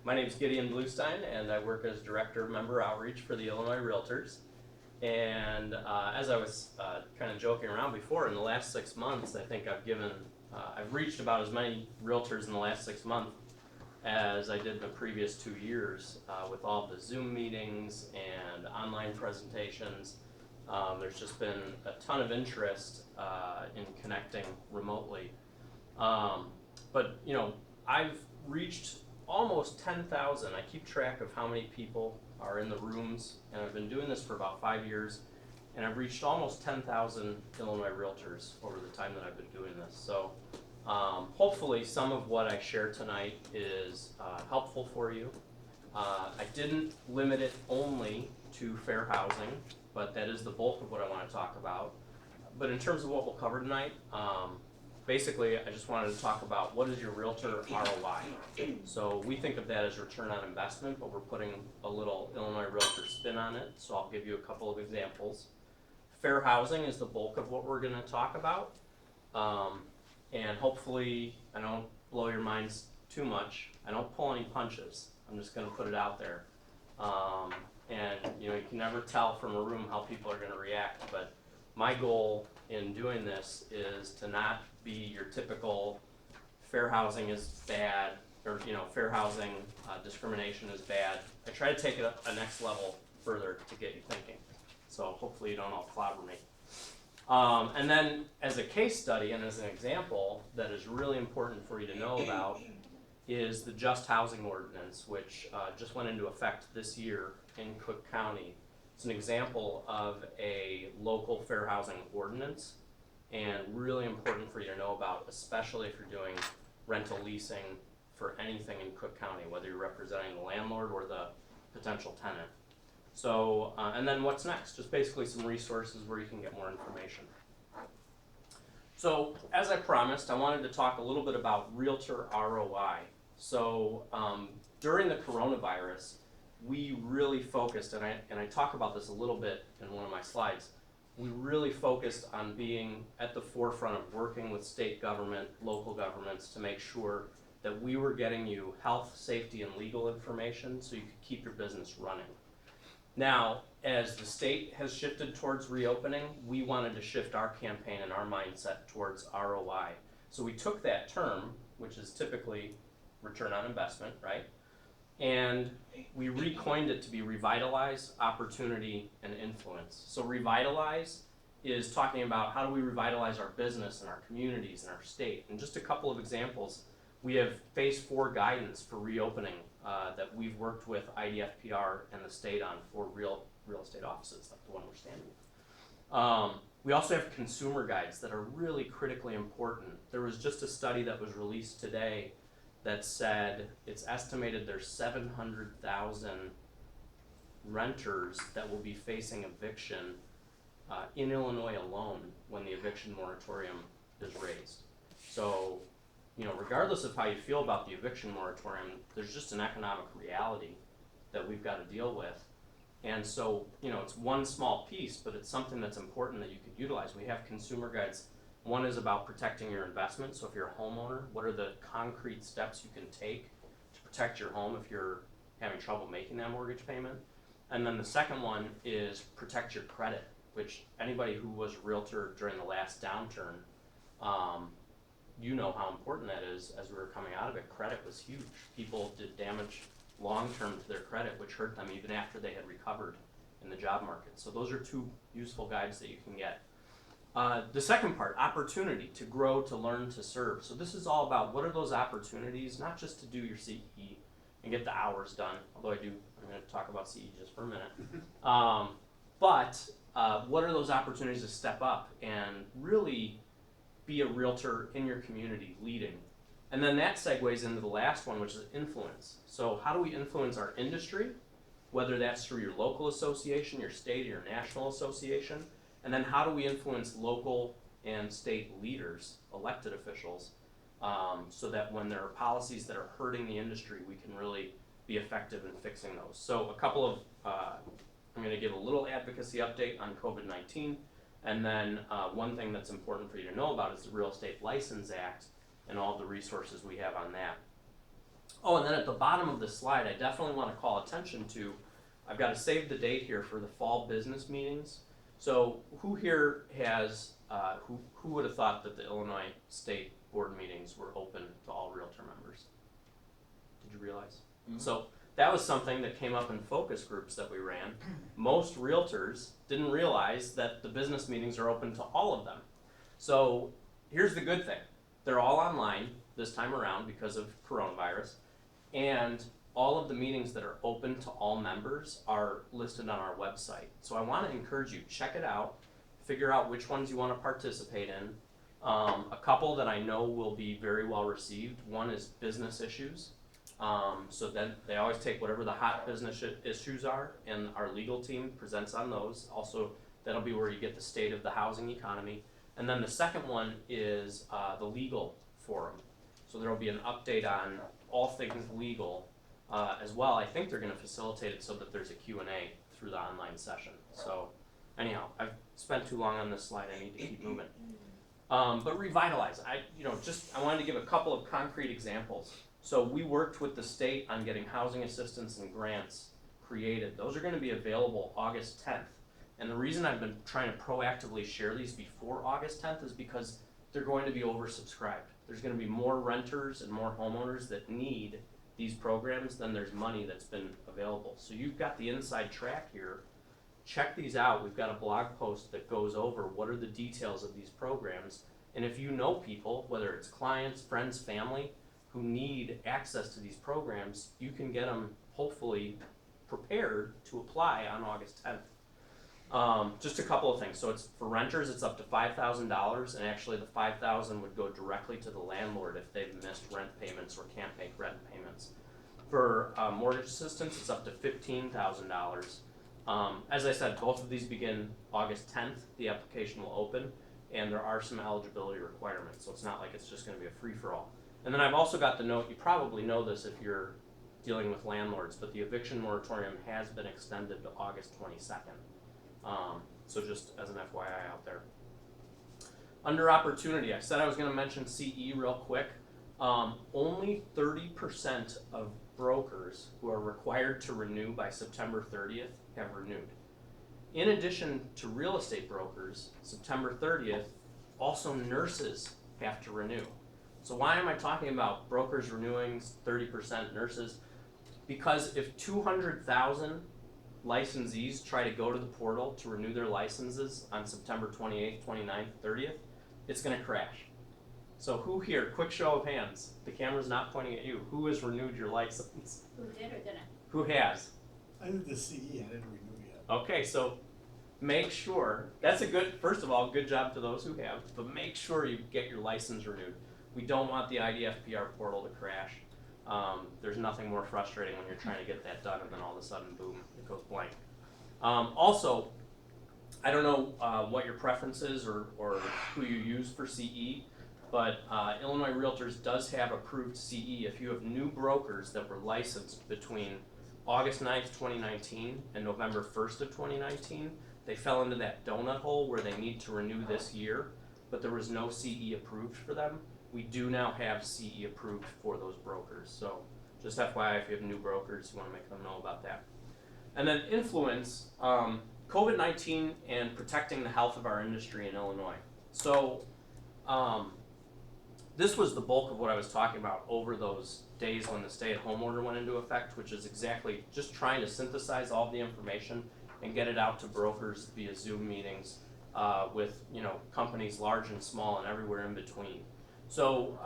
My name is Gideon Bluestein, and I work as Director of Member Outreach for the Illinois Realtors. And as I was kind of joking around before, in the last 6 months, I think I've reached about as many realtors in the last 6 months as I did in the previous 2 years with all the Zoom meetings and online presentations. There's just been a ton of interest in connecting remotely. But I've reached almost 10,000. I keep track of how many people are in the rooms, and I've been doing this for about 5 years, and I've reached almost 10,000 Illinois realtors over the time that I've been doing this. So hopefully some of what I share tonight is helpful for you. I didn't limit it only to fair housing, but that is the bulk of what I want to talk about. But in terms of what we'll cover tonight, basically, I just wanted to talk about what is your realtor ROI. So we think of that as return on investment, but we're putting a little Illinois realtor spin on it. So I'll give you a couple of examples. Fair housing is the bulk of what we're going to talk about. And hopefully I don't blow your minds too much. I don't pull any punches. I'm just going to put it out there. And you can never tell from a room how people are going to react, but my goal in doing this is to not be your typical fair housing is bad, or fair housing discrimination is bad. I try to take it a next level further to get you thinking. So hopefully you don't all clobber me. And then as a case study and as an example that is really important for you to know about is the Just Housing Ordinance, which just went into effect this year in Cook County. It's an example of a local fair housing ordinance, and really important for you to know about, especially if you're doing rental leasing for anything in Cook County, whether you're representing the landlord or the potential tenant. So, and then what's next? Just basically some resources where you can get more information. So, as I promised, I wanted to talk a little bit about realtor ROI. So, during the coronavirus, we really focused, and I talk about this a little bit in one of my slides, we really focused on being at the forefront of working with state government, local governments to make sure that we were getting you health, safety, and legal information so you could keep your business running. Now, as the state has shifted towards reopening, we wanted to shift our campaign and our mindset towards ROI. So we took that term, which is typically return on investment, right? And we recoined it to be revitalize, opportunity, and influence. So revitalize is talking about how do we revitalize our business and our communities and our state. And just a couple of examples, we have phase 4 guidance for reopening that we've worked with IDFPR and the state on for real estate offices, like the one we're standing in. We also have consumer guides that are really critically important. There was just a study that was released today that said it's estimated there's 700,000 renters that will be facing eviction in Illinois alone when the eviction moratorium is raised. So, regardless of how you feel about the eviction moratorium, there's just an economic reality that we've got to deal with. And so, it's one small piece, but it's something that's important that you could utilize. We have consumer guides. One is about protecting your investment. So if you're a homeowner, what are the concrete steps you can take to protect your home if you're having trouble making that mortgage payment? And then the second one is protect your credit, which anybody who was a realtor during the last downturn, you know how important that is. As we were coming out of it, credit was huge. People did damage long-term to their credit, which hurt them even after they had recovered in the job market. So those are two useful guides that you can get. The second part, opportunity, to grow, to learn, to serve. So this is all about what are those opportunities, not just to do your CE and get the hours done, although I'm going to talk about CE just for a minute. But what are those opportunities to step up and really be a realtor in your community leading? And then that segues into the last one, which is influence. So how do we influence our industry, whether that's through your local association, your state, or your national association? And then how do we influence local and state leaders, elected officials, so that when there are policies that are hurting the industry, we can really be effective in fixing those. So a couple of, I'm going to give a little advocacy update on COVID-19, and then one thing that's important for you to know about is the Real Estate License Act and all the resources we have on that. Oh, and then at the bottom of the slide, I definitely want to call attention to, I've got to save the date here for the fall business meetings. So who here has, who would have thought that the Illinois State Board meetings were open to all Realtor members? Did you realize? Mhm. So that was something that came up in focus groups that we ran. Most realtors didn't realize that the business meetings are open to all of them. So here's the good thing. They're all online this time around because of coronavirus. And all of the meetings that are open to all members are listed on our website. So I want to encourage you, check it out, figure out which ones you want to participate in. A couple that I know will be very well received. One is business issues. So then they always take whatever the hot business issues are, and our legal team presents on those. Also, that'll be where you get the state of the housing economy. And then the second one is the legal forum. So there will be an update on all things legal as well. I think they're going to facilitate it so that there's a Q&A through the online session. So anyhow, I've spent too long on this slide. I need to keep moving. But revitalize. I wanted to give a couple of concrete examples. So we worked with the state on getting housing assistance and grants created. Those are going to be available August 10th. And the reason I've been trying to proactively share these before August 10th is because they're going to be oversubscribed. There's going to be more renters and more homeowners that need these programs than there's money that's been available. So you've got the inside track here. Check these out. We've got a blog post that goes over what are the details of these programs. And if you know people, whether it's clients, friends, family, who need access to these programs, you can get them hopefully prepared to apply on August 10th. Just a couple of things. So it's for renters, it's up to $5,000, and actually the $5,000 would go directly to the landlord if they've missed rent payments or can't make rent payments. For mortgage assistance, it's up to $15,000. As I said, both of these begin August 10th. The application will open, and there are some eligibility requirements. So it's not like it's just going to be a free-for-all. And then I've also got the note. You probably know this if you're dealing with landlords, but the eviction moratorium has been extended to August 22nd. So just as an FYI out there. Under opportunity, I said I was going to mention CE real quick. Only 30% of brokers who are required to renew by September 30th have renewed. In addition to real estate brokers, September 30th, also nurses have to renew. So why am I talking about brokers renewing 30%, nurses? Because if 200,000 licensees try to go to the portal to renew their licenses on September 28th, 29th, 30th, it's going to crash. So who here, quick show of hands, the camera's not pointing at you, who has renewed your license? Who did or didn't? Who has? I did the CE, I didn't renew yet. Okay, so make sure, that's a good, first of all, good job to those who have, but make sure you get your license renewed. We don't want the IDFPR portal to crash. There's nothing more frustrating when you're trying to get that done and then all of a sudden, boom, it goes blank. Also, I don't know what your preference is or who you use for CE, but Illinois Realtors does have approved CE. If you have new brokers that were licensed between August 9th, 2019 and November 1st of 2019, they fell into that donut hole where they need to renew this year, but there was no CE approved for them. We do now have CE approved for those brokers. So just FYI, if you have new brokers, you want to make them know about that. And then influence, COVID-19 and protecting the health of our industry in Illinois. So this was the bulk of what I was talking about over those days when the stay-at-home order went into effect, which is exactly just trying to synthesize all the information and get it out to brokers via Zoom meetings with companies large and small and everywhere in between. So,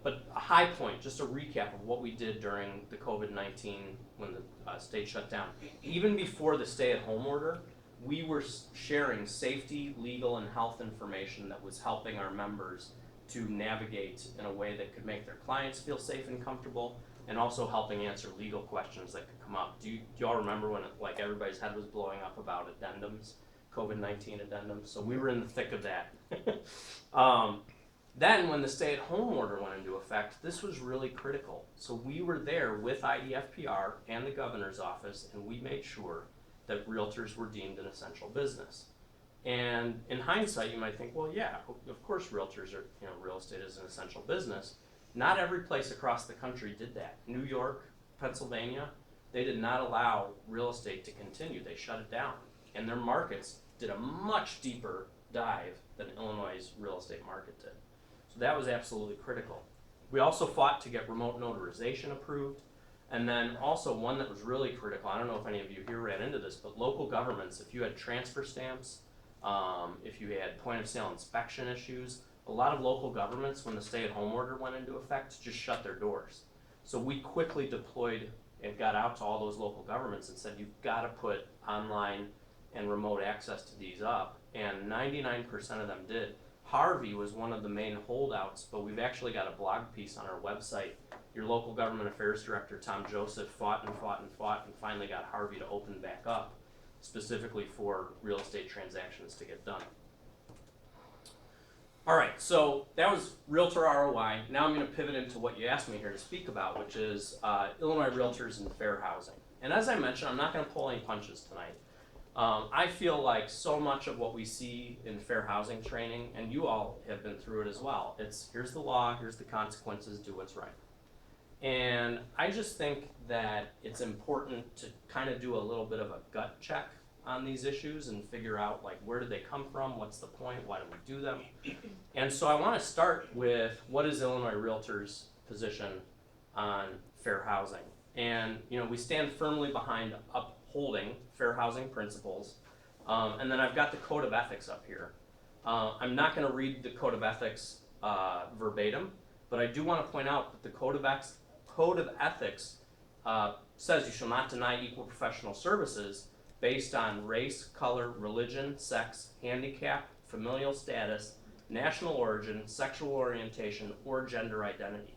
but a high point, just a recap of what we did during the COVID-19 when the state shut down. Even before the stay-at-home order, we were sharing safety, legal, and health information that was helping our members to navigate in a way that could make their clients feel safe and comfortable, and also helping answer legal questions that could come up. Do you all remember when everybody's head was blowing up about addendums, COVID-19 addendums? So we were in the thick of that. Then when the stay-at-home order went into effect, this was really critical. So we were there with IDFPR and the governor's office, and we made sure that realtors were deemed an essential business. And in hindsight, you might think, well, yeah, of course realtors are, real estate is an essential business. Not every place across the country did that. New York, Pennsylvania, they did not allow real estate to continue. They shut it down. And their markets did a much deeper dive than Illinois' real estate market did. So that was absolutely critical. We also fought to get remote notarization approved. And then also one that was really critical, I don't know if any of you here ran into this, but local governments, if you had transfer stamps, if you had point of sale inspection issues, a lot of local governments, when the stay-at-home order went into effect, just shut their doors. So we quickly deployed and got out to all those local governments and said, you've got to put online and remote access to these up, and 99% of them did. Harvey was one of the main holdouts, but we've actually got a blog piece on our website. Your local government affairs director, Tom Joseph, fought and finally got Harvey to open back up, specifically for real estate transactions to get done. All right, so that was Realtor ROI. Now I'm going to pivot into what you asked me here to speak about, which is Illinois Realtors and fair housing. And as I mentioned, I'm not going to pull any punches tonight. I feel like so much of what we see in fair housing training, and you all have been through it as well, it's here's the law, here's the consequences, do what's right. And I just think that it's important to kind of do a little bit of a gut check on these issues and figure out, like, where did they come from, what's the point, why do we do them? And so I want to start with what is Illinois Realtors' position on fair housing. And we stand firmly behind upholding fair housing principles. And then I've got the Code of Ethics up here. I'm not going to read the Code of Ethics verbatim, but I do want to point out that the Code of Ethics says you shall not deny equal professional services based on race, color, religion, sex, handicap, familial status, national origin, sexual orientation, or gender identity.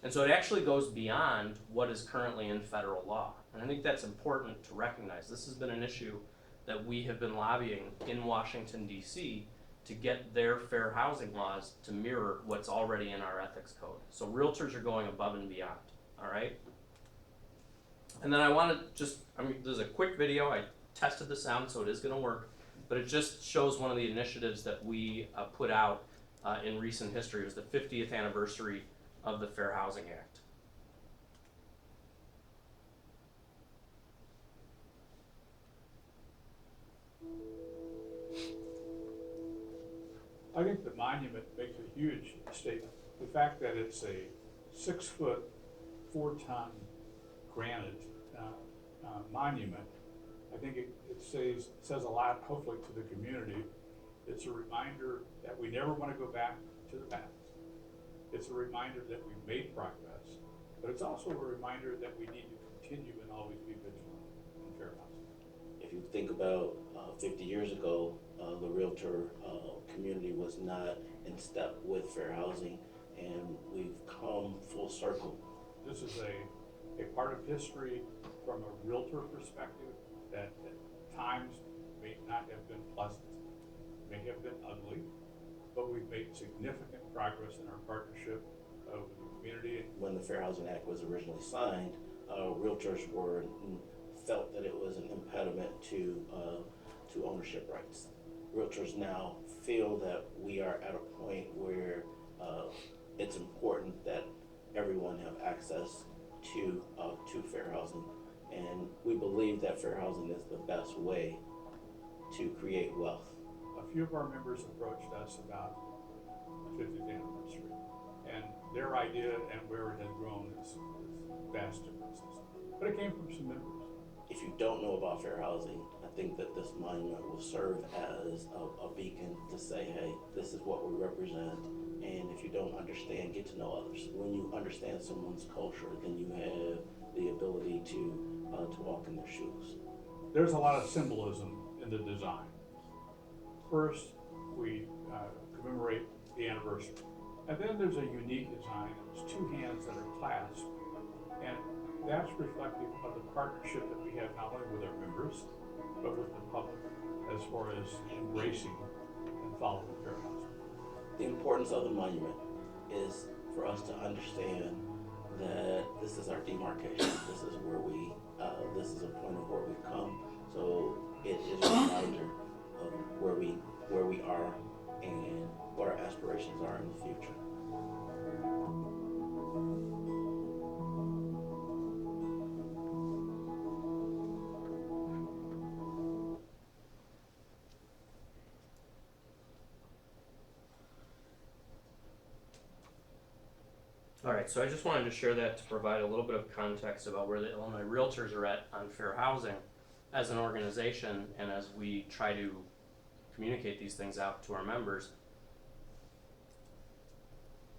And so it actually goes beyond what is currently in federal law. And I think that's important to recognize. This has been an issue that we have been lobbying in Washington, D.C. to get their fair housing laws to mirror what's already in our ethics code. So realtors are going above and beyond, all right? And then I want to there's a quick video. I tested the sound, so it is going to work. But it just shows one of the initiatives that we put out in recent history. It was the 50th anniversary of the Fair Housing Act. I think the monument makes a huge statement. The fact that it's a 6 foot, 4-ton granite monument, I think it says a lot, hopefully, to the community. It's a reminder that we never want to go back to the past. It's a reminder that we've made progress, but it's also a reminder that we need to continue and always be vigilant in fair housing. If you think about 50 years ago, the realtor community was not in step with fair housing, and we've come full circle. This is a part of history from a realtor perspective that at times may not have been pleasant, may have been ugly, but we've made significant progress in our partnership with the community. When the Fair Housing Act was originally signed, realtors felt that it was an impediment to ownership rights. Realtors now feel that we are at a point where it's important that everyone have access to fair housing, and we believe that fair housing is the best way to create wealth. A few of our members approached us about the 50th anniversary, and their idea and where it has grown is vast differences. But it came from some members. If you don't know about fair housing, I think that this monument will serve as a beacon to say, hey, this is what we represent. And if you don't understand, get to know others. When you understand someone's culture, then you have the ability to walk in their shoes. There's a lot of symbolism in the design. First, we commemorate the anniversary. And then there's a unique design. It's 2 hands that are clasped. And that's reflective of the partnership that we have not only with our members, but with the public as far as embracing and following fair housing. The importance of the monument is for us to understand that this is our demarcation. This is where this is a point of where we've come. So it is a reminder of where we are and what our aspirations are in the future. Alright, so I just wanted to share that to provide a little bit of context about where the Illinois Realtors are at on fair housing as an organization and as we try to communicate these things out to our members.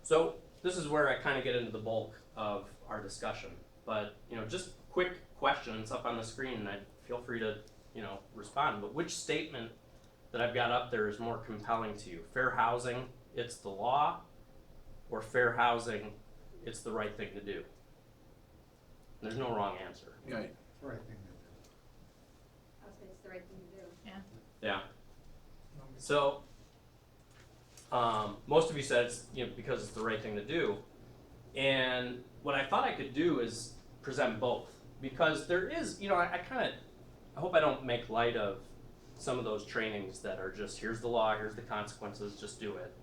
So this is where I kind of get into the bulk of our discussion, but just quick questions up on the screen, and feel free to respond. But which statement that I've got up there is more compelling to you? Fair housing, it's the law, or fair housing, it's the right thing to do? There's no wrong answer. Right. Right. I would say it's the right thing to do. Yeah. So, most of you said it's because it's the right thing to do, and what I thought I could do is present both, because there is, I hope I don't make light of some of those trainings that are just here's the law, here's the consequences, just do it,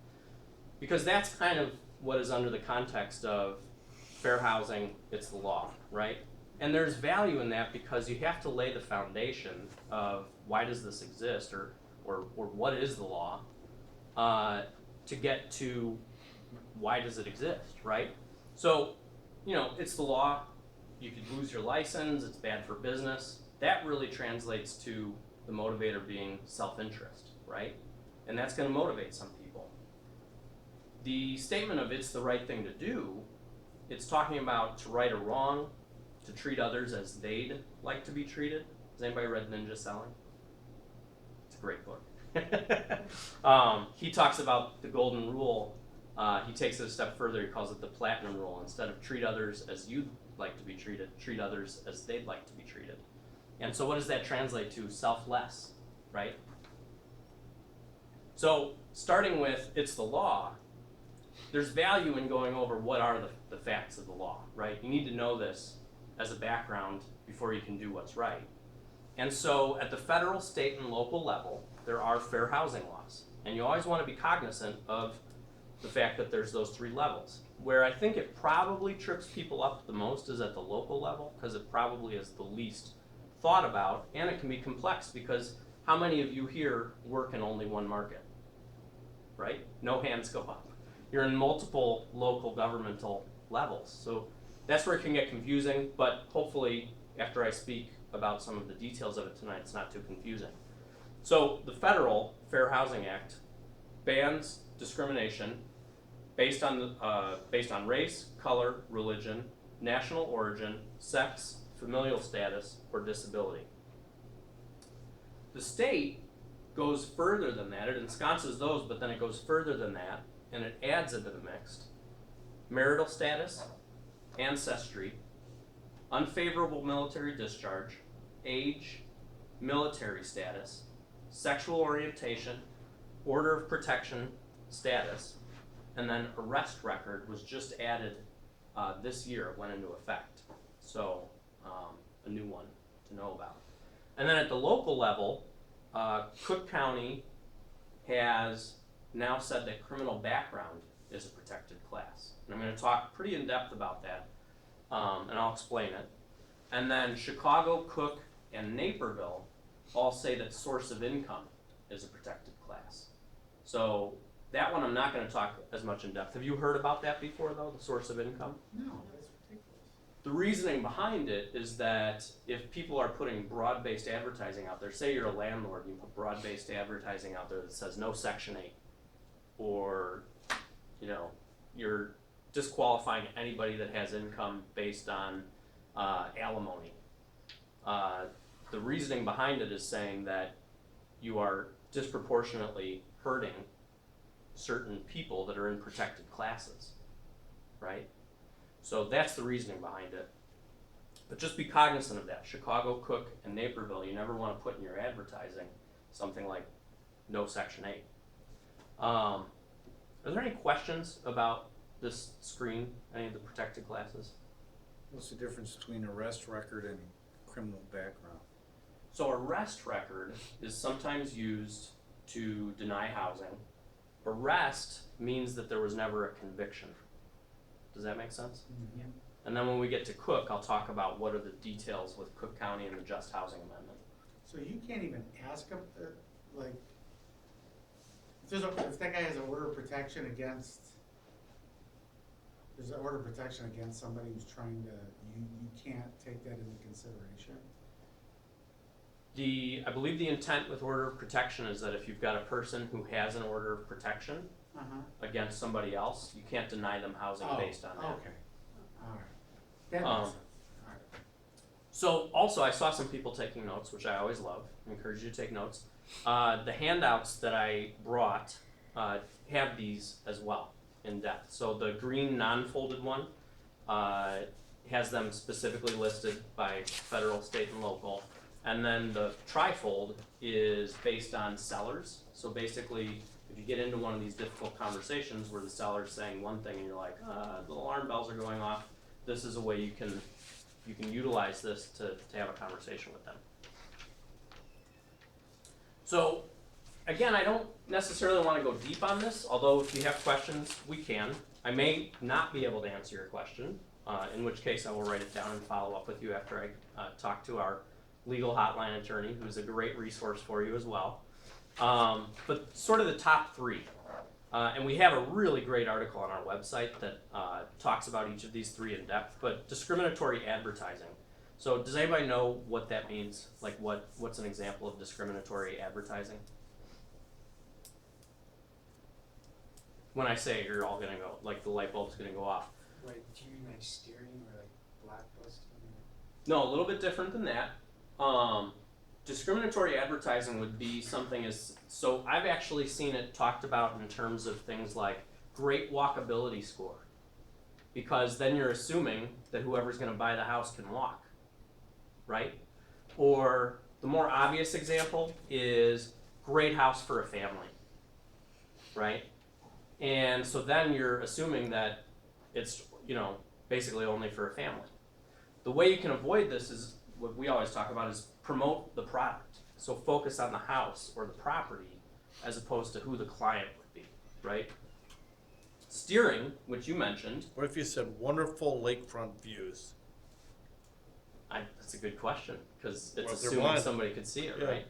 because that's kind of what is under the context of fair housing, it's the law, right? And there's value in that because you have to lay the foundation of why does this exist, or what is the law, to get to why does it exist, right? So, it's the law, you could lose your license, it's bad for business. That really translates to the motivator being self-interest, right? And that's gonna motivate some people. The statement of it's the right thing to do, it's talking about to right or wrong, to treat others as they'd like to be treated. Has anybody read Ninja Selling? It's a great book. He talks about the golden rule. He takes it a step further. He calls it the platinum rule. Instead of treat others as you'd like to be treated, treat others as they'd like to be treated. And so what does that translate to? Selfless, right? So starting with it's the law, there's value in going over what are the facts of the law, right? You need to know this as a background before you can do what's right. And so at the federal, state, and local level, there are fair housing laws. And you always want to be cognizant of the fact that there's those three levels. Where I think it probably trips people up the most is at the local level, because it probably is the least thought about, and it can be complex because how many of you here work in only one market, right? No hands go up. You're in multiple local governmental levels. So that's where it can get confusing, but hopefully after I speak about some of the details of it tonight, it's not too confusing. So the federal Fair Housing Act bans discrimination based on race, color, religion, national origin, sex, familial status, or disability. The state goes further than that. It ensconces those, but then it goes further than that, and it adds into the mix marital status, ancestry, unfavorable military discharge, age, military status, sexual orientation, order of protection status, and then arrest record was just added this year. It went into effect. So a new one to know about. And then at the local level, Cook County has now said that criminal background is a protected class. And I'm going to talk pretty in depth about that, and I'll explain it. And then Chicago, Cook, and Naperville all say that source of income is a protected class. So that one I'm not going to talk as much in depth. Have you heard about that before, though, the source of income? No, that's ridiculous. The reasoning behind it is that if people are putting broad-based advertising out there, say you're a landlord, you put broad-based advertising out there that says no Section 8, or you're disqualifying anybody that has income based on alimony. The reasoning behind it is saying that you are disproportionately hurting certain people that are in protected classes, right? So that's the reasoning behind it. But just be cognizant of that. Chicago, Cook, and Naperville, you never want to put in your advertising something like no Section 8. Are there any questions about this screen, any of the protected classes? What's the difference between arrest record and criminal background? So arrest record is sometimes used to deny housing. Arrest means that there was never a conviction. Does that make sense? Mhm. And then when we get to Cook, I'll talk about what are the details with Cook County and the Just Housing Amendment. So you can't even ask him, like, if that guy has an order of protection against, there's an order of protection against somebody who's trying to, you can't take that into consideration? I believe the intent with order of protection is that if you've got a person who has an order of protection Uh-huh. against somebody else, you can't deny them housing based on that. Okay, all right. That Um, makes sense, all right. So also, I saw some people taking notes, which I always love. I encourage you to take notes. The handouts that I brought have these as well in depth. So the green non-folded one has them specifically listed by federal, state, and local. And then the trifold is based on sellers. So basically, if you get into one of these difficult conversations where the seller's saying one thing and you're like, the alarm bells are going off, this is a way you can utilize this to have a conversation with them. So again, I don't necessarily want to go deep on this, although if you have questions, we can. I may not be able to answer your question, in which case I will write it down and follow up with you after I talk to our legal hotline attorney, who's a great resource for you as well. But sort of the top three. And we have a really great article on our website that talks about each of these three in depth, but discriminatory advertising. So does anybody know what that means? Like what's an example of discriminatory advertising? When I say it, you're all gonna go, like the light bulb's gonna go off. Like, do you mean like steering or like blacklisting? No, a little bit different than that. Discriminatory advertising would be something so I've actually seen it talked about in terms of things like great walkability score. Because then you're assuming that whoever's gonna buy the house can walk, right? Or the more obvious example is great house for a family, right? And so then you're assuming that it's, basically only for a family. The way you can avoid this is what we always talk about is promote the product. So focus on the house or the property as opposed to who the client would be, right? Steering, which you mentioned, What if you said wonderful lakefront views? that's a good question because it's Well, if they're assuming blind. somebody could see it, Yeah. right?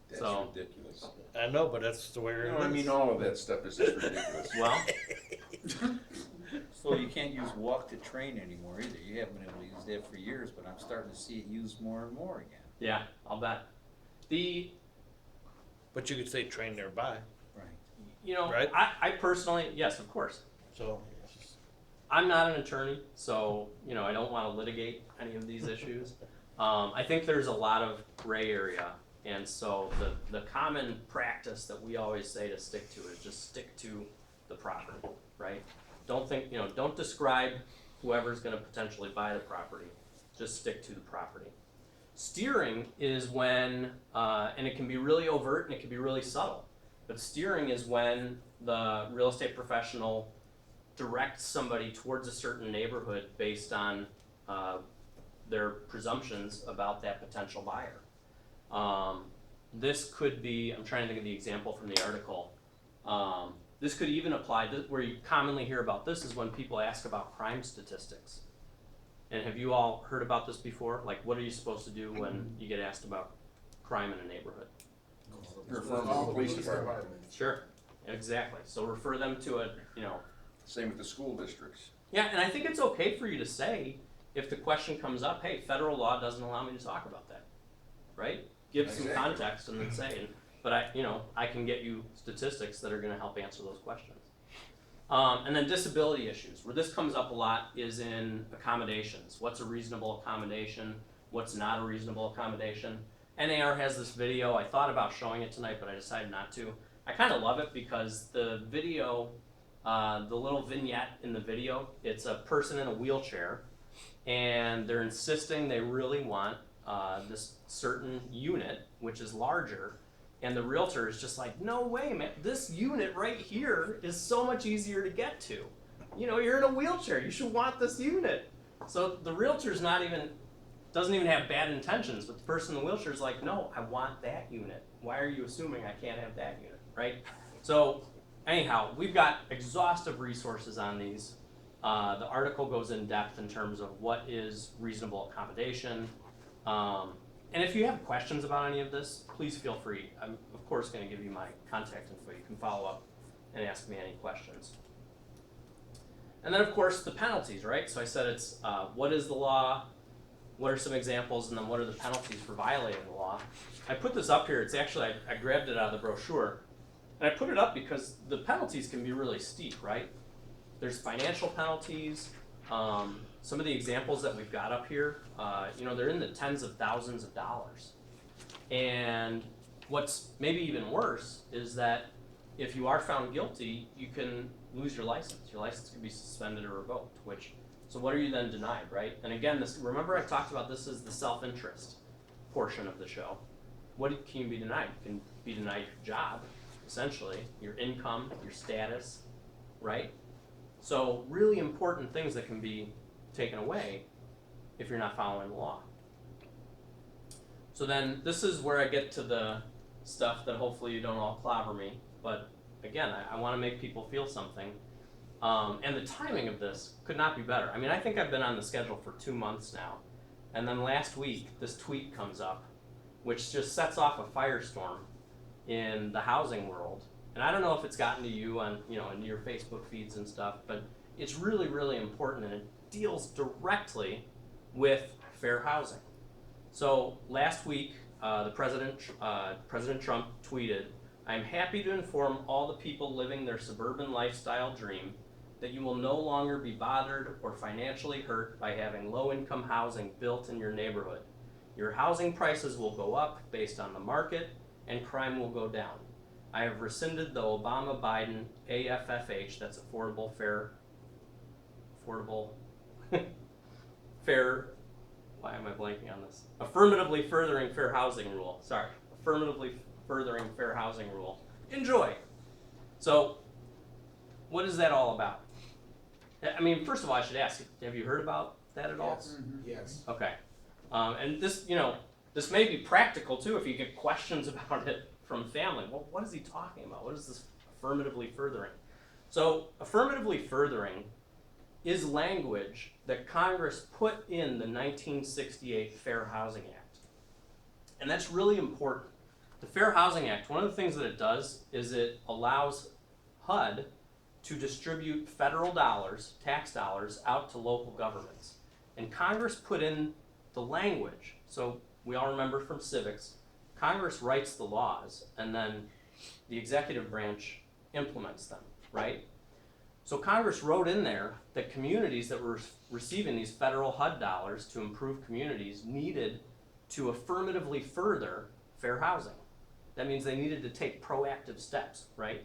That's So- ridiculous. I know, but that's the way it No, is. I mean, all of that stuff is just ridiculous. Well, So you can't use walk to train anymore either. You haven't been able to use that for years, but I'm starting to see it used more and more again. yeah, I'll bet. But you could say train nearby, Right. Right. I personally, yes, of course. so. I'm not an attorney, so I don't want to litigate any of these issues. I think there's a lot of gray area, and so the common practice that we always say to stick to is just stick to the property, right? Don't describe whoever's going to potentially buy the property. Just stick to the property. Steering is when, and it can be really overt and it can be really subtle, but steering is when the real estate professional directs somebody towards a certain neighborhood based on their presumptions about that potential buyer. This could be, I'm trying to think of the example from the article. This could even apply, where you commonly hear about this is when people ask about crime statistics. And have you all heard about this before? Like, what are you supposed to do when you get asked about crime in a neighborhood? Refer them to the police department. Sure, exactly. So refer them to Same with the school districts. Yeah, and I think it's okay for you to say, if the question comes up, hey, federal law doesn't allow me to talk about that, right? Give some Exactly. context and then say, but I can get you statistics that are gonna help answer those questions. And then disability issues, where this comes up a lot is in accommodations. What's a reasonable accommodation? What's not a reasonable accommodation? NAR has this video, I thought about showing it tonight, but I decided not to. I kinda love it because the video, the little vignette in the video, it's a person in a wheelchair, and they're insisting they really want this certain unit, which is larger, and the realtor is just like, no way, man, this unit right here is so much easier to get to. You're in a wheelchair, you should want this unit. So the realtor's doesn't even have bad intentions, but the person in the wheelchair is like, no, I want that unit. Why are you assuming I can't have that unit, right? So anyhow, we've got exhaustive resources on these. The article goes in depth in terms of what is reasonable accommodation. And if you have questions about any of this, please feel free. I'm of course gonna give you my contact info. You can follow up and ask me any questions. And then of course the penalties, right? So I said it's what is the law, what are some examples, and then what are the penalties for violating the law. I put this up here, it's actually, I grabbed it out of the brochure. And I put it up because the penalties can be really steep, right? There's financial penalties. Some of the examples that we've got up here, they're in the tens of thousands of dollars. And what's maybe even worse is that if you are found guilty, you can lose your license. Your license can be suspended or revoked, so what are you then denied, right? And again, remember I talked about this is the self-interest portion of the show. What can you be denied? You can be denied your job, essentially, your income, your status, right? So really important things that can be taken away if you're not following the law. So then this is where I get to the stuff that hopefully you don't all clobber me, but again, I want to make people feel something. And the timing of this could not be better. I mean, I think I've been on the schedule for 2 months now, and then last week this tweet comes up, which just sets off a firestorm in the housing world. And I don't know if it's gotten to you on, in your Facebook feeds and stuff, but it's really, really important, and it deals directly with fair housing. So last week, President Trump tweeted, "I'm happy to inform all the people living their suburban lifestyle dream that you will no longer be bothered or financially hurt by having low-income housing built in your neighborhood. Your housing prices will go up based on the market, and crime will go down. I have rescinded the Obama-Biden AFFH, that's why am I blanking on this? Affirmatively Furthering Fair Housing Rule. Sorry, Affirmatively Furthering Fair Housing Rule. Enjoy." So, what is that all about? I mean, first of all, I should ask, have you heard about that at all? Yes. Okay. And this, this may be practical too if you get questions about it from family. Well, what is he talking about? What is this affirmatively furthering? So, affirmatively furthering is language that Congress put in the 1968 Fair Housing Act. And that's really important. The Fair Housing Act, one of the things that it does is it allows HUD to distribute federal dollars, tax dollars, out to local governments. And Congress put in the language. So we all remember from civics, Congress writes the laws and then the executive branch implements them, right? So Congress wrote in there that communities that were receiving these federal HUD dollars to improve communities needed to affirmatively further fair housing. That means they needed to take proactive steps, right?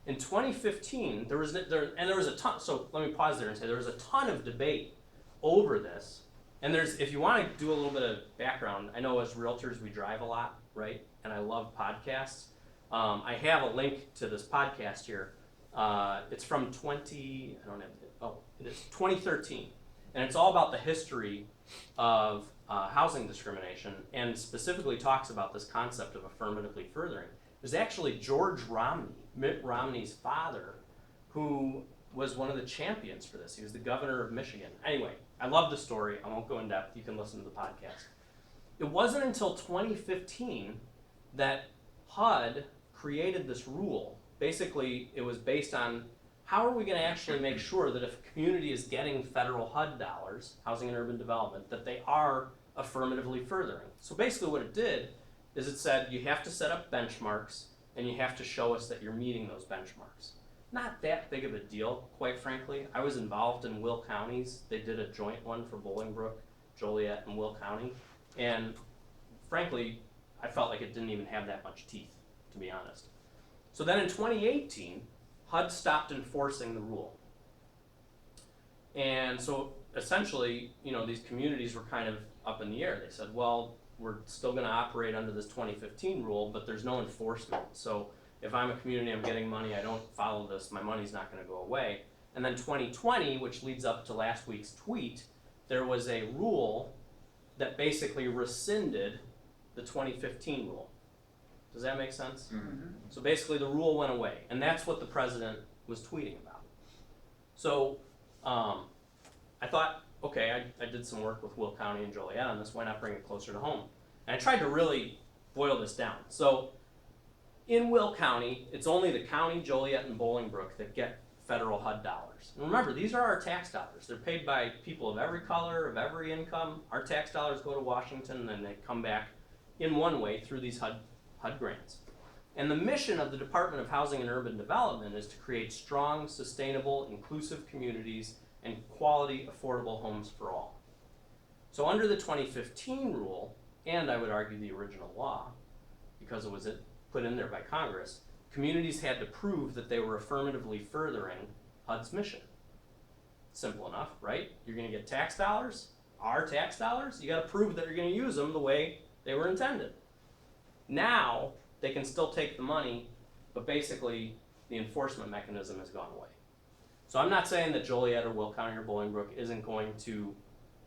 In 2015, there was a ton, so let me pause there and say there was a ton of debate over this. And if you want to do a little bit of background, I know as realtors we drive a lot, right? And I love podcasts. I have a link to this podcast here. It's from 2013. And it's all about the history of housing discrimination, and specifically talks about this concept of affirmatively furthering. There's actually George Romney, Mitt Romney's father, who was one of the champions for this. He was the governor of Michigan. Anyway, I love the story. I won't go in depth. You can listen to the podcast. It wasn't until 2015 that HUD created this rule. Basically, it was based on how are we going to actually make sure that if a community is getting federal HUD dollars, housing and urban development, that they are affirmatively furthering. So basically what it did is it said you have to set up benchmarks and you have to show us that you're meeting those benchmarks. Not that big of a deal, quite frankly. I was involved in Will counties. They did a joint one for Bolingbrook, Joliet, and Will County. And frankly, I felt like it didn't even have that much teeth, to be honest. So then in 2018, HUD stopped enforcing the rule. And so essentially, these communities were kind of up in the air. They said, well, we're still going to operate under this 2015 rule, but there's no enforcement. So if I'm a community, I'm getting money, I don't follow this, my money's not going to go away. And then 2020, which leads up to last week's tweet, there was a rule that basically rescinded the 2015 rule. Does that make sense? Mm-hmm. So basically the rule went away, and that's what the president was tweeting about. So I thought, okay, I did some work with Will County and Joliet on this, why not bring it closer to home? And I tried to really boil this down. So in Will County, it's only the county, Joliet, and Bolingbrook that get federal HUD dollars. And remember, these are our tax dollars. They're paid by people of every color, of every income. Our tax dollars go to Washington, and then they come back in one way through these HUD grants. And the mission of the Department of Housing and Urban Development is to create strong, sustainable, inclusive communities and quality, affordable homes for all. So under the 2015 rule, and I would argue the original law, because it was put in there by Congress, communities had to prove that they were affirmatively furthering HUD's mission. Simple enough, right? You're gonna get tax dollars, our tax dollars, you gotta prove that you're gonna use them the way they were intended. Now, they can still take the money, but basically the enforcement mechanism has gone away. So I'm not saying that Joliet or Will County or Bolingbrook isn't going to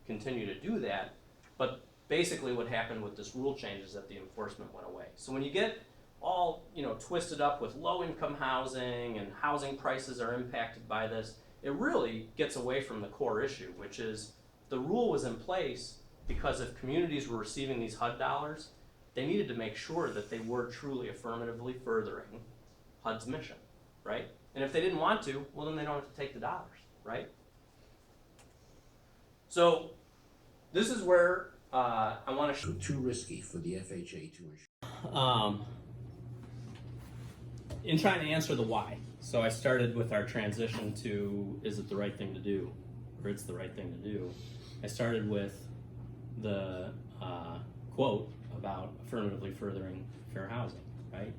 continue to do that, but basically what happened with this rule change is that the enforcement went away. So when you get all twisted up with low-income housing and housing prices are impacted by this, it really gets away from the core issue, which is the rule was in place because if communities were receiving these HUD dollars, they needed to make sure that they were truly affirmatively furthering HUD's mission, right? And if they didn't want to, well, then they don't have to take the dollars, right? So this is where I want to Too risky for the FHA to insure. In trying to answer the why. So I started with our transition to, is it the right thing to do? Or it's the right thing to do. I started with the quote about affirmatively furthering fair housing, right?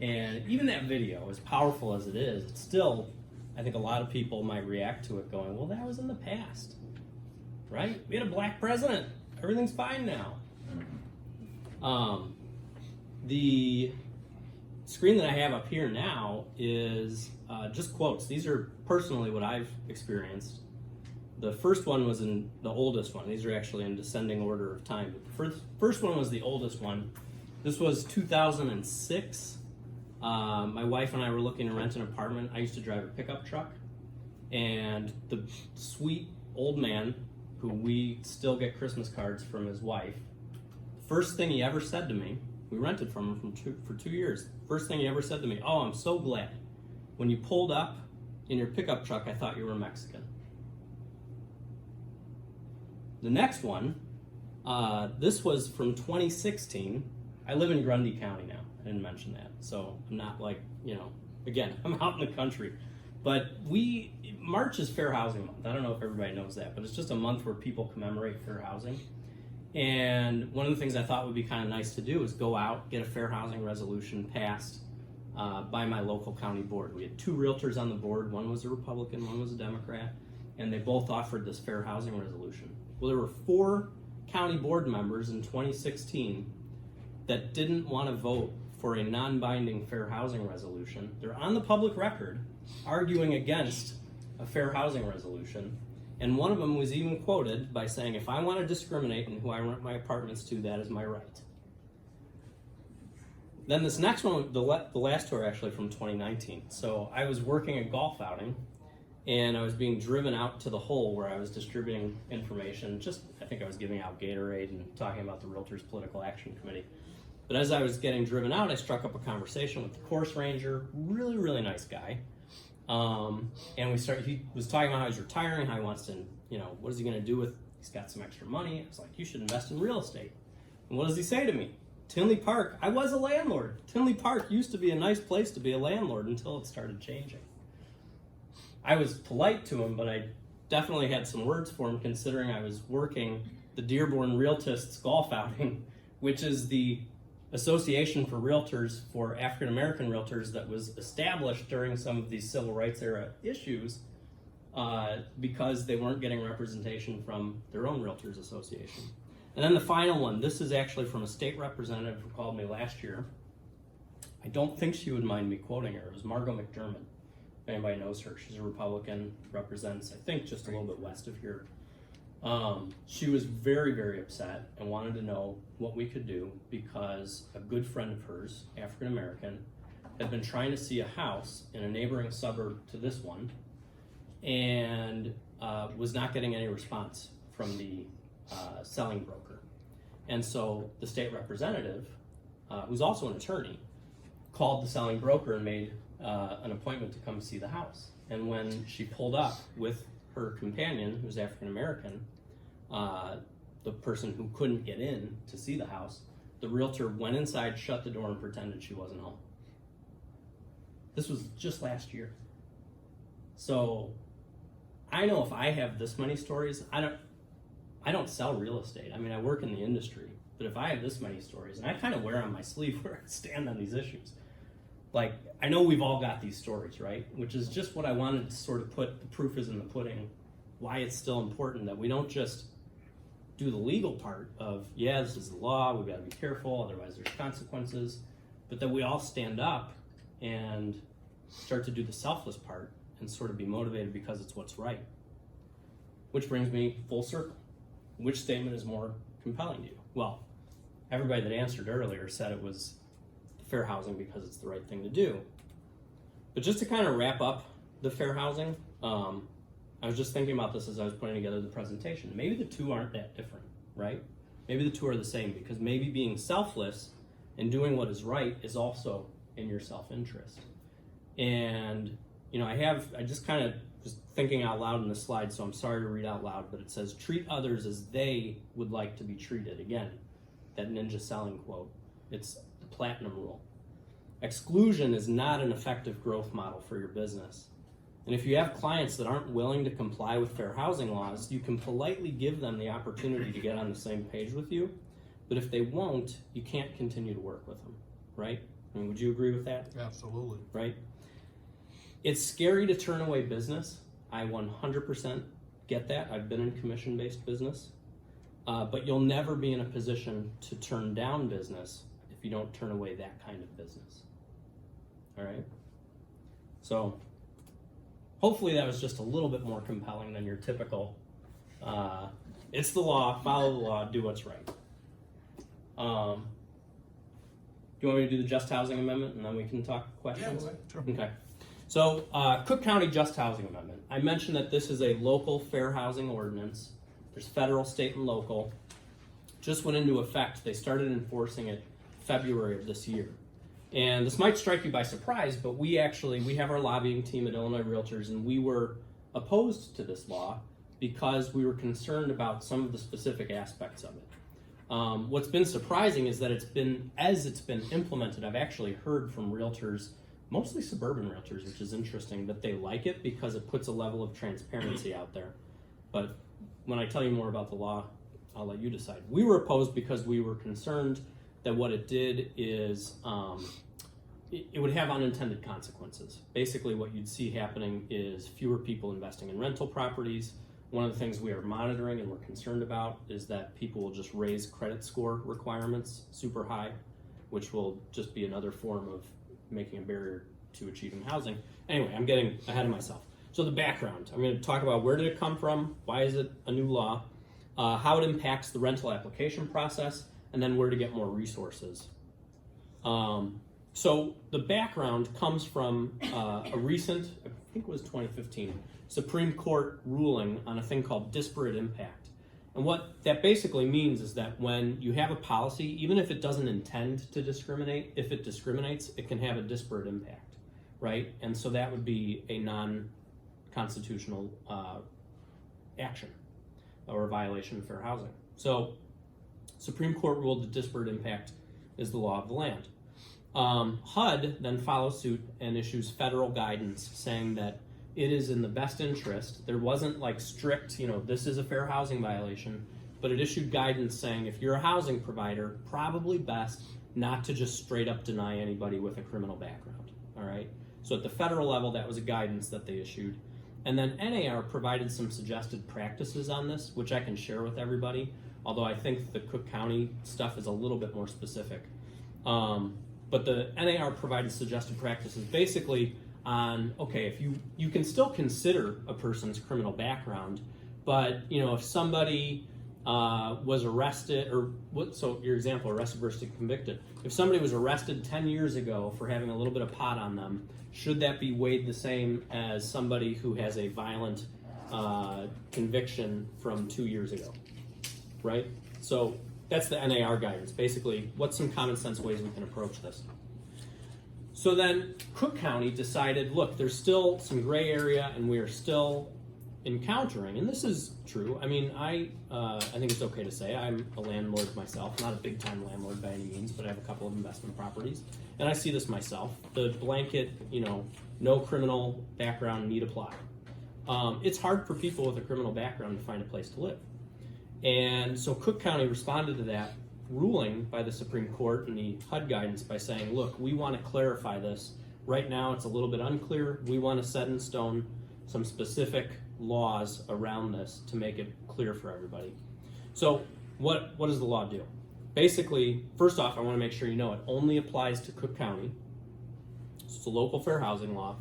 And even that video, as powerful as it is, it's still, I think a lot of people might react to it going, well, that was in the past, right? We had a black president. Everything's fine now. The screen that I have up here now is just quotes. These are personally what I've experienced. The first one was in the oldest one. These are actually in descending order of time. But the first one was the oldest one. This was 2006. My wife and I were looking to rent an apartment. I used to drive a pickup truck. And the sweet old man, who we still get Christmas cards from his wife, first thing he ever said to me, we rented from him for 2 years. First thing he ever said to me, oh, I'm so glad. When you pulled up in your pickup truck, I thought you were Mexican. The next one, this was from 2016. I live in Grundy County now. I didn't mention that. So I'm not like, again, I'm out in the country. But March is Fair Housing Month. I don't know if everybody knows that, but it's just a month where people commemorate fair housing. And one of the things I thought would be kind of nice to do is go out, get a fair housing resolution passed by my local county board. We had 2 realtors on the board. One was a Republican, one was a Democrat, and they both offered this fair housing resolution. Well, there were 4 county board members in 2016 that didn't want to vote for a non-binding fair housing resolution. They're on the public record arguing against a fair housing resolution. And one of them was even quoted by saying, if I want to discriminate in who I rent my apartments to, that is my right. Then this next one, the last 2 are actually from 2019. So I was working a golf outing, and I was being driven out to the hole where I was distributing information. I think I was giving out Gatorade and talking about the Realtors Political Action Committee. But as I was getting driven out, I struck up a conversation with the course ranger, really, really nice guy. And he was talking about how he's retiring, how he wants to, what is he going to do with, he's got some extra money. I was like, you should invest in real estate. And what does he say to me? Tinley Park, I was a landlord. Tinley Park used to be a nice place to be a landlord until it started changing. I was polite to him, but I definitely had some words for him considering I was working the Dearborn Realtists golf outing, which is the Association for Realtors for African American Realtors that was established during some of these civil rights era issues because they weren't getting representation from their own Realtors Association. And then the final one, this is actually from a state representative who called me last year. I don't think she would mind me quoting her. It was Margo McDermott. If anybody knows her, she's a Republican, represents, I think, just a little bit west of here. She was very, very upset and wanted to know what we could do because a good friend of hers, African American, had been trying to see a house in a neighboring suburb to this one and was not getting any response from the selling broker. And so the state representative, who's also an attorney, called the selling broker and made an appointment to come see the house. And when she pulled up with her companion, who's African American, the person who couldn't get in to see the house, the realtor went inside, shut the door, and pretended she wasn't home. This was just last year. So I know if I have this many stories, I don't sell real estate. I mean, I work in the industry, but if I have this many stories, and I kind of wear on my sleeve where I stand on these issues, like, I know we've all got these stories, right? Which is just what I wanted to sort of put, the proof is in the pudding, why it's still important that we don't just do the legal part of, yeah, this is the law, we've got to be careful, otherwise there's consequences, but that we all stand up and start to do the selfless part and sort of be motivated because it's what's right. Which brings me full circle. Which statement is more compelling to you? Well, everybody that answered earlier said it was fair housing because it's the right thing to do. But just to kind of wrap up the fair housing, I was just thinking about this as I was putting together the presentation. Maybe the two aren't that different, right? Maybe the two are the same, because maybe being selfless and doing what is right is also in your self-interest. And, you know, I just kind of was thinking out loud in the slide, so I'm sorry to read out loud, but it says, treat others as they would like to be treated. Again, that ninja selling quote. It's the platinum rule. Exclusion is not an effective growth model for your business. And if you have clients that aren't willing to comply with fair housing laws, you can politely give them the opportunity to get on the same page with you. But if they won't, you can't continue to work with them, right? I mean, would you agree with that? Absolutely. Right? It's scary to turn away business. I 100% get that. I've been in commission-based business. But you'll never be in a position to turn down business if you don't turn away that kind of business. All right? So hopefully that was just a little bit more compelling than your typical, it's the law, follow the law, do what's right. Do you want me to do the Just Housing Amendment and then we can talk questions? Yeah, sure. Okay. So, Cook County Just Housing Amendment. I mentioned that this is a local fair housing ordinance. There's federal, state, and local. Just went into effect. They started enforcing it February of this year. And this might strike you by surprise, but we have our lobbying team at Illinois Realtors, and we were opposed to this law because we were concerned about some of the specific aspects of it. What's been surprising is that it's been implemented, I've actually heard from realtors, mostly suburban realtors, which is interesting, that they like it because it puts a level of transparency out there. But when I tell you more about the law, I'll let you decide. We were opposed because we were concerned that what it did is it would have unintended consequences. Basically, what you'd see happening is fewer people investing in rental properties. One of the things we are monitoring and we're concerned about is that people will just raise credit score requirements super high, which will just be another form of making a barrier to achieving housing. Anyway, I'm getting ahead of myself. So the background, I'm going to talk about where did it come from, why is it a new law, how it impacts the rental application process, and then where to get more resources. So the background comes from a recent, I think it was 2015, Supreme Court ruling on a thing called disparate impact. And what that basically means is that when you have a policy, even if it doesn't intend to discriminate, if it discriminates, it can have a disparate impact, right? And so that would be a non-constitutional action or a violation of fair housing. So Supreme Court ruled that disparate impact is the law of the land. HUD then follows suit and issues federal guidance saying that it is in the best interest. There wasn't like strict, this is a fair housing violation, but it issued guidance saying if you're a housing provider, probably best not to just straight up deny anybody with a criminal background, all right? So at the federal level, that was a guidance that they issued. And then NAR provided some suggested practices on this, which I can share with everybody, although I think the Cook County stuff is a little bit more specific. But the NAR provided suggested practices basically on, okay, if you can still consider a person's criminal background, but if somebody was arrested, or what? So your example, arrested versus convicted. If somebody was arrested 10 years ago for having a little bit of pot on them, should that be weighed the same as somebody who has a violent conviction from 2 years ago? Right? So that's the NAR guidance. Basically, what's some common sense ways we can approach this? So then Cook County decided, look, there's still some gray area and we are still encountering, and this is true. I mean, I think it's okay to say I'm a landlord myself, not a big time landlord by any means, but I have a couple of investment properties, and I see this myself. The blanket, no criminal background need apply. It's hard for people with a criminal background to find a place to live. And so Cook County responded to that ruling by the Supreme Court and the HUD guidance by saying, look, we want to clarify this. Right now it's a little bit unclear. We want to set in stone some specific laws around this to make it clear for everybody. So what does the law do? Basically, first off, I want to make sure you know it only applies to Cook County. It's a local fair housing law,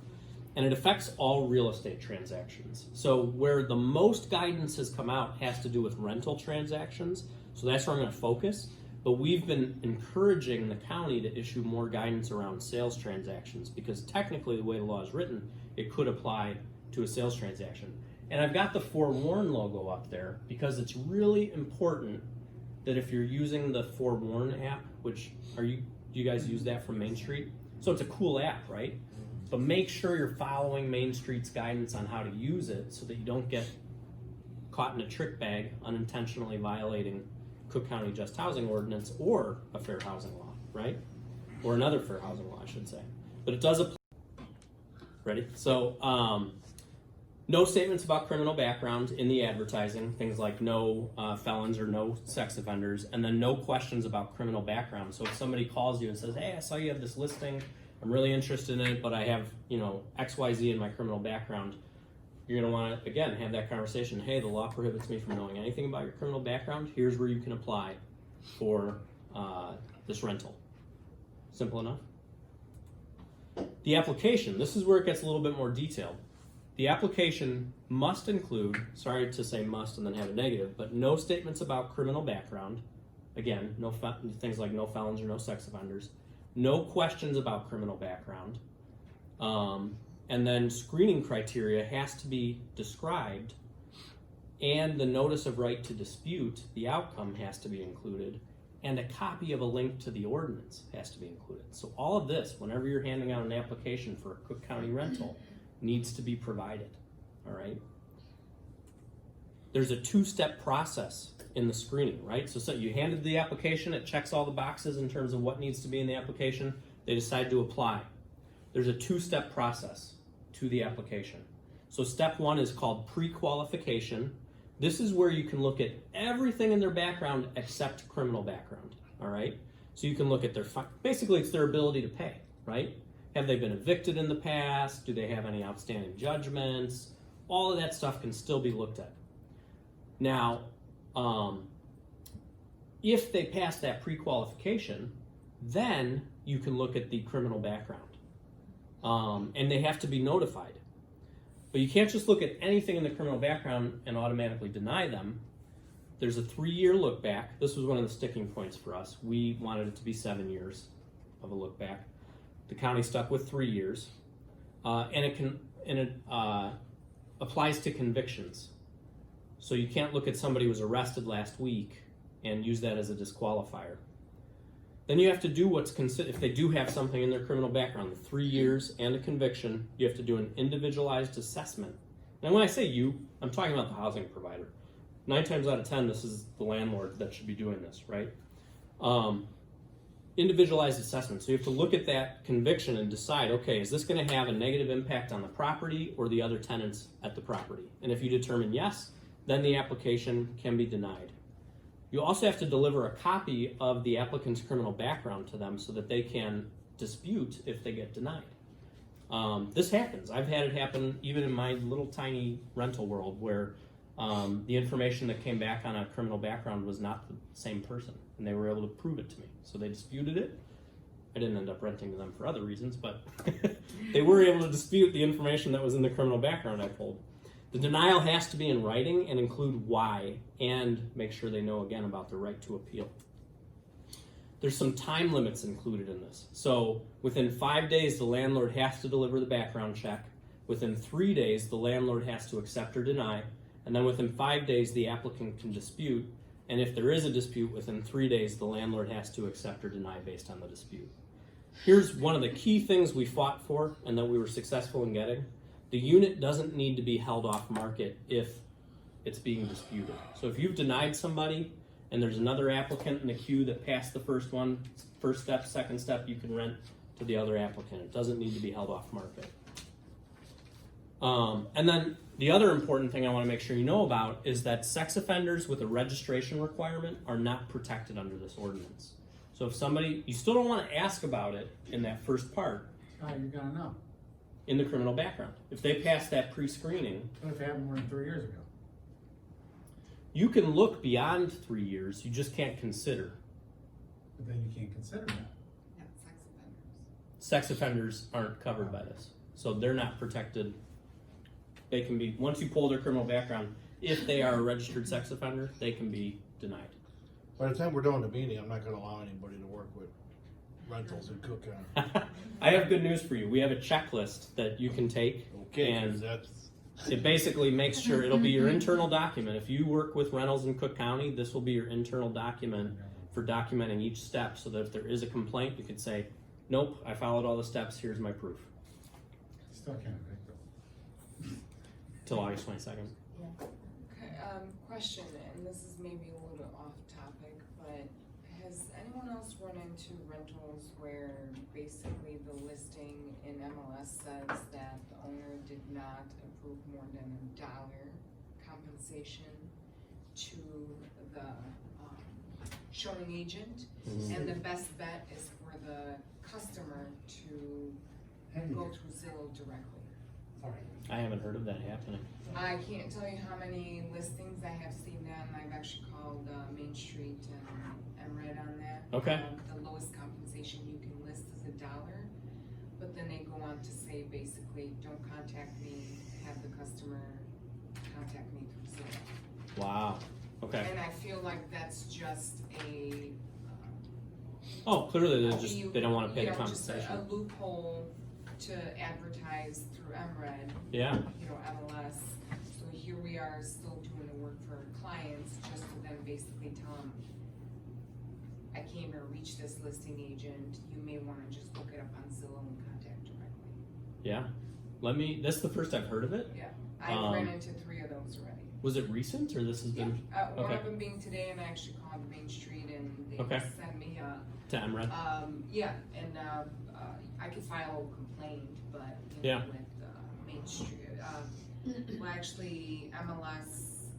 and it affects all real estate transactions. So where the most guidance has come out has to do with rental transactions. So that's where I'm going to focus. But we've been encouraging the county to issue more guidance around sales transactions, because technically the way the law is written, it could apply to a sales transaction. And I've got the Forewarn logo up there because it's really important that if you're using the Forewarn app, which do you guys use that from Main Street? So it's a cool app, right? But make sure you're following Main Street's guidance on how to use it so that you don't get caught in a trick bag unintentionally violating Cook County Just Housing Ordinance or a fair housing law, right? Or another fair housing law, I should say. But it does apply. Ready? So, no statements about criminal background in the advertising, things like no felons or no sex offenders, and then no questions about criminal background. So if somebody calls you and says, hey, I saw you have this listing, I'm really interested in it, but I have, XYZ in my criminal background, you're going to want to, again, have that conversation. Hey, the law prohibits me from knowing anything about your criminal background. Here's where you can apply for this rental. Simple enough. The application, this is where it gets a little bit more detailed. The application must include, sorry to say must and then have a negative, but no statements about criminal background. Again, things like no felons or no sex offenders. No questions about criminal background. And then screening criteria has to be described, and the notice of right to dispute, the outcome has to be included, and a copy of a link to the ordinance has to be included. So all of this, whenever you're handing out an application for a Cook County rental, needs to be provided, all right? There's a two-step process in the screening, right? So you handed the application, it checks all the boxes in terms of what needs to be in the application, they decide to apply. There's a two-step process to the application. So step one is called pre-qualification. This is where you can look at everything in their background except criminal background, all right? So you can look at basically it's their ability to pay, right? Have they been evicted in the past? Do they have any outstanding judgments? All of that stuff can still be looked at. Now, if they pass that pre-qualification, then you can look at the criminal background. And they have to be notified. But you can't just look at anything in the criminal background and automatically deny them. There's a 3-year look back. This was one of the sticking points for us. We wanted it to be 7 years of a look back. The county stuck with 3 years. And it applies to convictions. So you can't look at somebody who was arrested last week and use that as a disqualifier. Then you have to do what's considered, if they do have something in their criminal background, 3 years and a conviction, you have to do an individualized assessment. And when I say you, I'm talking about the housing provider. 9 times out of 10, this is the landlord that should be doing this, right? Individualized assessment. So you have to look at that conviction and decide, okay, is this going to have a negative impact on the property or the other tenants at the property? And if you determine yes, then the application can be denied. You also have to deliver a copy of the applicant's criminal background to them so that they can dispute if they get denied. This happens. I've had it happen even in my little tiny rental world where the information that came back on a criminal background was not the same person, and they were able to prove it to me. So they disputed it. I didn't end up renting to them for other reasons, but they were able to dispute the information that was in the criminal background I pulled. The denial has to be in writing and include why, and make sure they know again about the right to appeal. There's some time limits included in this. So within 5 days, the landlord has to deliver the background check. Within 3 days, the landlord has to accept or deny. And then within 5 days, the applicant can dispute. And if there is a dispute, within 3 days, the landlord has to accept or deny based on the dispute. Here's one of the key things we fought for and that we were successful in getting. The unit doesn't need to be held off market if it's being disputed. So if you've denied somebody and there's another applicant in the queue that passed the first one, first step, second step, you can rent to the other applicant. It doesn't need to be held off market. And then the other important thing I want to make sure you know about is that sex offenders with a registration requirement are not protected under this ordinance. So if somebody, you still don't want to ask about it in that first part Oh, you're gonna know. in the criminal background. If they pass that pre-screening, What if it happened more than 3 years ago? you can look beyond 3 years, you just can't consider. But then you can't consider that. Yeah, sex offenders. Sex offenders aren't covered by this. So they're not protected. They can be, once you pull their criminal background, if they are a registered sex offender, they can be denied. By the time we're doing the meeting, I'm not gonna allow anybody to work with rentals in Cook County. I have good news for you. We have a checklist that you can take. Okay, 'cause And that's, it basically makes sure it'll be your internal document. If you work with rentals in Cook County, this will be your internal document for documenting each step so that if there is a complaint, you could say, nope, I followed all the steps, here's my proof. Still can't evict them. Till August 22nd. Okay, question, and this is maybe a little off topic, but has anyone else run into rentals where basically the listing in MLS says that the owner did not approve more than $1 compensation to the showing agent, and the best bet is for the customer to go through Zillow directly? I haven't heard of that happening. I can't tell you how many listings I have seen that, and I've actually called Main Street and read on that. Okay. The lowest compensation you can list is $1, but then they go on to say basically, don't contact me, have the customer contact me through Zillow. Wow. Okay. And I feel like that's just a. Oh, clearly they don't want to pay the Just compensation. a loophole to advertise through MRED. Yeah. MLS. So here we are still doing the work for our clients, just to then basically tell them, I came here to reach this listing agent, you may wanna just look it up on Zillow and contact directly. Yeah. This is the first I've heard of it. Yeah, I've ran into 3 of those already. Was it recent or this has been One okay. of them being today, and I actually called Main Street and they Okay. sent me to MRED? yeah, and I could file a complaint, but Yeah. with Main Street, well, actually, MLS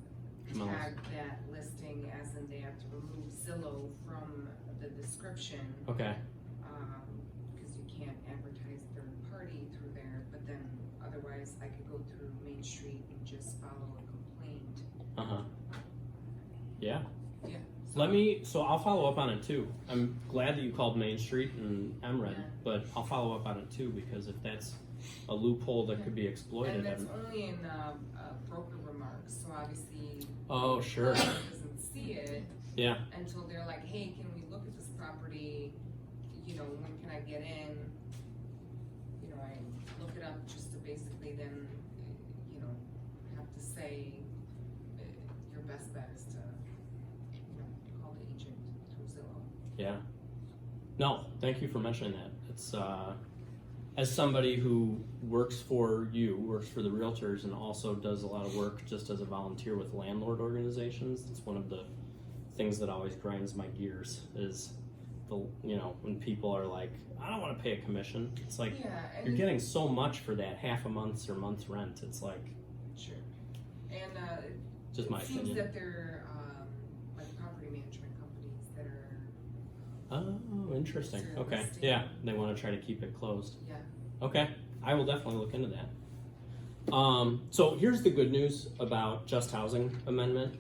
MLS. tagged that listing as in they have to remove Zillow from the description, Okay. because you can't advertise third party through there, but then otherwise I could go through Main Street and just follow a complaint. Uh-huh. Yeah. Yeah. So I'll follow up on it too. I'm glad that you called Main Street and MRED, Yeah. but I'll follow up on it too because if that's a loophole that could be exploited. And that's only in broker remarks, so obviously. Oh, sure. The client doesn't see it Yeah. until they're like, hey, can we look at this property, when can I get in? I look it up just to basically then, have to say, your best bet is to, call the agent through Zillow. Yeah. No, thank you for mentioning that. It's as somebody who works for the realtors and also does a lot of work just as a volunteer with landlord organizations, it's one of the things that always grinds my gears is when people are like, I don't want to pay a commission. It's like Yeah, you're getting so much for that half a month's or month's rent. It's like Sure. And just my it seems opinion. that they're like property management companies that are, Oh, interesting. So Okay. listing- Yeah, they want to try to keep it closed. yeah. Okay, I will definitely look into that. So here's the good news about Just Housing Amendment.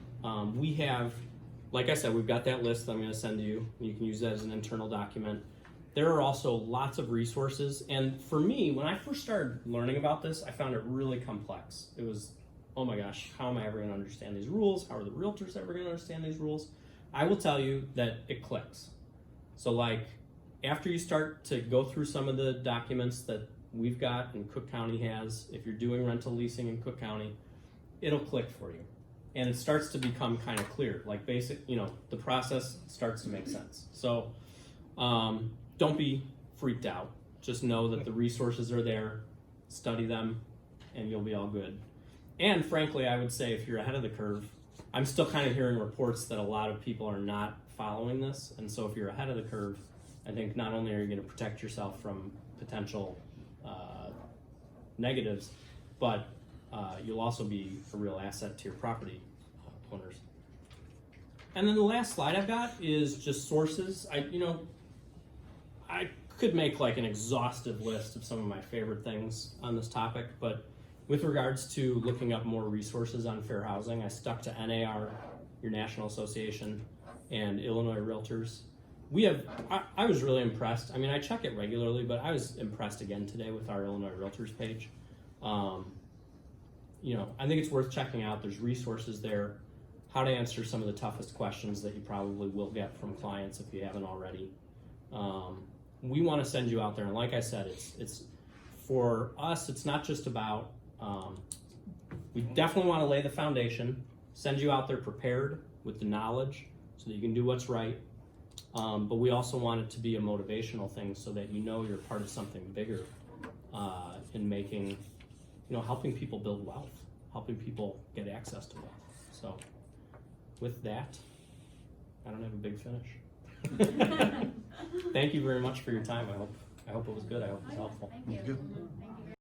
We have, like I said, we've got that list that I'm going to send to you. You can use that as an internal document. There are also lots of resources, and for me, when I first started learning about this, I found it really complex. It was oh my gosh, how am I ever gonna understand these rules? How are the realtors ever gonna understand these rules? I will tell you that it clicks. So like, after you start to go through some of the documents that we've got and Cook County has, if you're doing rental leasing in Cook County, it'll click for you. And it starts to become kind of clear, like basic, the process starts to make sense. So don't be freaked out. Just know that the resources are there, study them, and you'll be all good. And frankly, I would say if you're ahead of the curve, I'm still kind of hearing reports that a lot of people are not following this. And so if you're ahead of the curve, I think not only are you going to protect yourself from potential negatives, but you'll also be a real asset to your property owners. And then the last slide I've got is just sources. I could make like an exhaustive list of some of my favorite things on this topic, but with regards to looking up more resources on fair housing, I stuck to NAR, your National Association, and Illinois Realtors. I was really impressed. I mean, I check it regularly, but I was impressed again today with our Illinois Realtors page. I think it's worth checking out. There's resources there, how to answer some of the toughest questions that you probably will get from clients if you haven't already. We want to send you out there, and like I said, it's for us, it's not just about, we definitely want to lay the foundation, send you out there prepared with the knowledge so that you can do what's right. But we also want it to be a motivational thing so that you're part of something bigger in making, helping people build wealth, helping people get access to wealth. So with that, I don't have a big finish. Thank you very much for your time. I hope it was good. I hope it was helpful. Thank you. Good. Thank